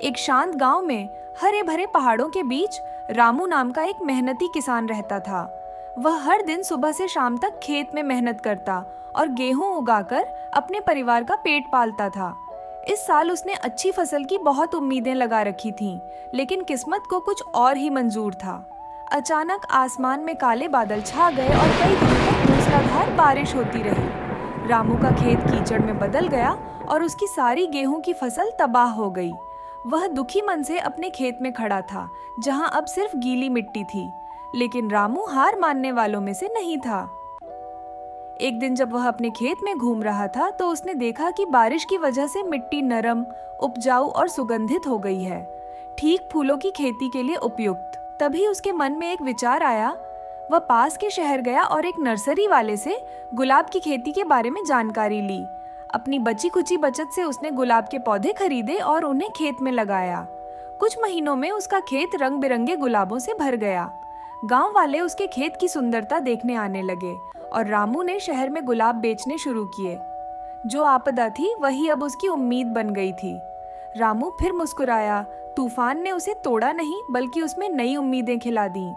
एक शांत गांव में हरे भरे पहाड़ों के बीच रामू नाम का एक मेहनती किसान रहता था। वह हर दिन सुबह से शाम तक खेत में मेहनत करता और गेहूं उगाकर अपने परिवार का पेट पालता था। इस साल उसने अच्छी फसल की बहुत उम्मीदें लगा रखी थीं, लेकिन किस्मत को कुछ और ही मंजूर था। अचानक आसमान में काले बादल छा गए और कई दिनों तक मूसलाधार बारिश होती रही। रामू का खेत कीचड़ में बदल गया और उसकी सारी गेहूं की फसल तबाह हो गई। वह दुखी मन से अपने खेत में खड़ा था, जहां अब सिर्फ गीली मिट्टी थी। लेकिन रामू हार मानने वालों में से नहीं था। एक दिन जब वह अपने खेत में घूम रहा था तो उसने देखा कि बारिश की वजह से मिट्टी नरम, उपजाऊ और सुगंधित हो गई है, ठीक फूलों की खेती के लिए उपयुक्त। तभी उसके मन में एक विचार आया। वह पास के शहर गया और एक नर्सरी वाले से गुलाब की खेती के बारे में जानकारी ली। अपनी बची खुची बचत से उसने गुलाब के पौधे खरीदे और उन्हें खेत में लगाया। कुछ महीनों में उसका खेत रंग बिरंगे गुलाबों से भर गया। गांव वाले उसके खेत की सुंदरता देखने आने लगे और रामू ने शहर में गुलाब बेचने शुरू किए। जो आपदा थी वही अब उसकी उम्मीद बन गई थी। रामू फिर मुस्कुराया। तूफान ने उसे तोड़ा नहीं, बल्कि उसमें नई उम्मीदें खिला दी।